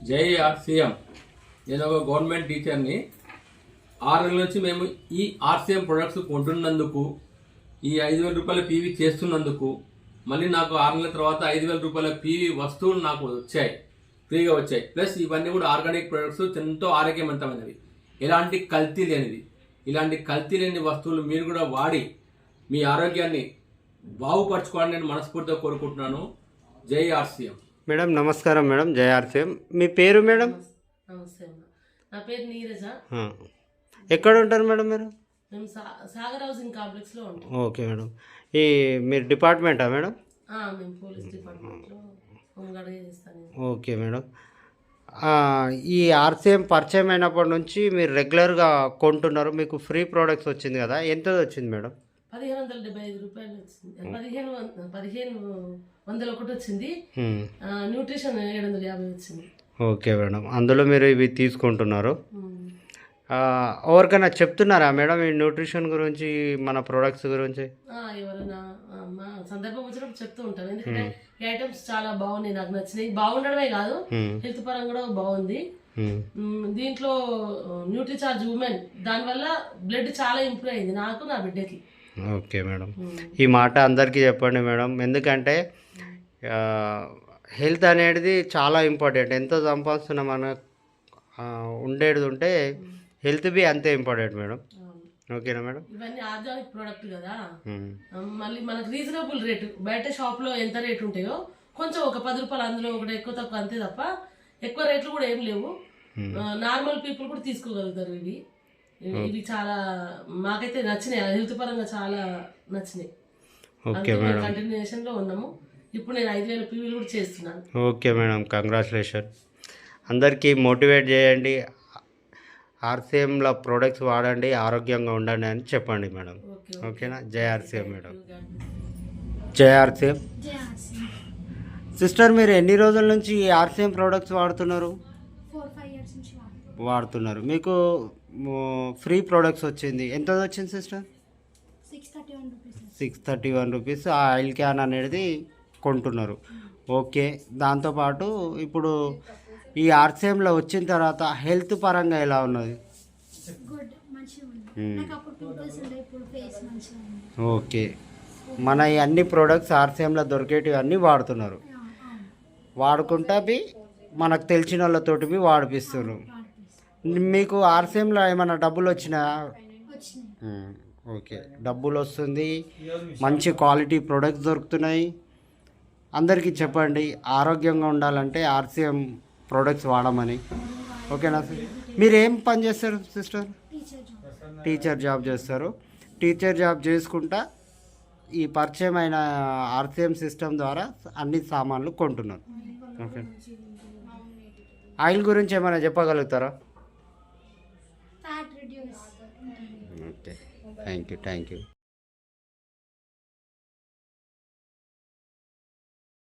జై ఆర్సీఎం. నేను ఒక గవర్నమెంట్ టీచర్ని. 6 నెలల నుంచి మేము ఈ ఆర్సీఎం ప్రొడక్ట్స్ కొంటున్నందుకు, ఈ 5,000 రూపాయల పీవీ చేస్తున్నందుకు, మళ్ళీ నాకు 6 నెలల తర్వాత 5,000 రూపాయల పీవీ వస్తువులు నాకు వచ్చాయి, ఫ్రీగా వచ్చాయి. ప్లస్ ఇవన్నీ కూడా ఆర్గానిక్ ప్రొడక్ట్స్, ఎంతో ఆరోగ్యవంతమైనవి, ఎలాంటి కల్తీ లేనివి. ఇలాంటి కల్తీ లేని వస్తువులు మీరు కూడా వాడి మీ ఆరోగ్యాన్ని బాగుపరచుకోవాలని నేను మనస్ఫూర్తిగా కోరుకుంటున్నాను. జై ఆర్సీఎం. మేడం నమస్కారం. మేడం జై ఆర్సీఎం. మీ పేరు మేడం? నమస్తే అమ్మ, నా పేరు నీరజ. ఎక్కడ ఉంటారు మేడం మీరు? మేము సాగర్ హౌసింగ్ కాంప్లెక్స్లో ఉంటాం. Okay madam. ఈ మీరు డిపార్ట్మెంటా మేడం? మేము పోలీస్ డిపార్ట్మెంట్లో హోంగార్డ్గా చేస్తాను. Okay madam. ఈ ఆర్సీఎం పరిచయం అయినప్పటి నుంచి మీరు రెగ్యులర్గా కొంటున్నారు, మీకు ఫ్రీ ప్రోడక్ట్స్ వచ్చింది కదా, ఎంత వచ్చింది మేడం? 1,575 రూపాయలు వచ్చింది. 1,501 వచ్చింది. న్యూట్రిషన్ 750 వచ్చింది. Okay madam. అందులో మీరు ఇవి తీసుకుంటున్నారు. ఎవరికైనా చెప్తున్నారా మేడం ఈ న్యూట్రిషన్ గురించి, మన ప్రోడక్ట్స్ గురించి? ఎవరైనా మా సందర్భం వచ్చినప్పుడు చెప్తూ ఉంటాను. ఎందుకంటే ఈ ఐటమ్స్ చాలా బాగున్నాయి, నాకు నచ్చినాయి. బాగుండడమే కాదు, హెల్త్ పరంగా కూడా బాగుంది. దీంట్లో న్యూట్రిచార్జ్ ఉమెన్, దానివల్ల బ్లడ్ చాలా ఇంప్రూవ్ అయింది నాకు, నా బిడ్డకి. Okay madam. ఈ మాట అందరికీ చెప్పండి మేడం, ఎందుకంటే హెల్త్ అనేది చాలా ఇంపార్టెంట్. ఎంతో సంపాదిస్తున్నా మన ఉండేది ఉంటే హెల్త్ బి అంతే ఇంపార్టెంట్ మేడం. ఓకేనా మేడం? ఇవన్నీ ఆర్గానిక్ ప్రోడక్ట్ కదా, మళ్ళీ మనకు రీజనబుల్ రేటు. బయట షాప్లో ఎంత రేటు ఉంటాయో కొంచెం ఒక 10 రూపాయలు అందులో ఒకటి ఎక్కువ తక్కువ అంతే తప్ప ఎక్కువ రేట్లు కూడా ఏం లేవు. నార్మల్ పీపుల్ కూడా తీసుకోగలుగుతారు. ఇవి చాలా మాకైతే నచ్చినాయి, హెల్త్ పరంగా చాలా నచ్చినాయి. కంటిన్యూషన్లో ఉన్నాము. ఇప్పుడు నేను 5,000 పీవీలు కూడా చేస్తున్నాను. Okay madam, congratulation. అందరికీ మోటివేట్ చేయండి, ఆర్సీఎంలో ప్రోడక్ట్స్ వాడండి, ఆరోగ్యంగా ఉండండి అని చెప్పండి మేడం. ఓకేనా? జై ఆర్సీఎం మేడం. జై ఆర్సీఎం. సిస్టర్, మీరు ఎన్ని రోజుల నుంచి ఈ ఆర్సీఎం ప్రోడక్ట్స్ వాడుతున్నారు? 4-5 years నుంచి వాడుతున్నారు. మీకు ఫ్రీ ప్రోడక్ట్స్ వచ్చింది, ఎంత వచ్చింది సిస్టర్? 631 రూపీస్. ఆ ఆయిల్ క్యాన్ అనేది కొంటున్నారు. ఓకే. దాంతోపాటు ఇప్పుడు ఈ ఆర్సీఎంలో వచ్చిన తర్వాత హెల్త్ పరంగా ఎలా ఉన్నది? ఓకే. మన ఈ అన్ని ప్రోడక్ట్స్ ఆర్సీఎంలో దొరికేటివి అన్నీ వాడుతున్నారు. వాడుకుంటా మనకు తెలిసిన వాళ్ళతోటి వాడిపిస్తున్నారు. మీకు ఆర్సీఎంలో ఏమైనా డబ్బులు వచ్చినాయా? ఓకే, డబ్బులు వస్తుంది, మంచి క్వాలిటీ ప్రొడక్ట్స్ దొరుకుతున్నాయి. అందరికీ చెప్పండి, ఆరోగ్యంగా ఉండాలంటే ఆర్సీఎం ప్రోడక్ట్స్ వాడమని. ఓకేనా? మీరు ఏం పని చేస్తారు సిస్టర్? టీచర్ జాబ్ చేస్తారు. టీచర్ జాబ్ చేసుకుంటా ఈ పరిచయం అయిన ఆర్సీఎం సిస్టమ్ ద్వారా అన్ని సామాన్లు కొంటున్నారు. ఓకే. ఆయిల్ గురించి ఏమైనా చెప్పగలుగుతారా? Okay, thank you.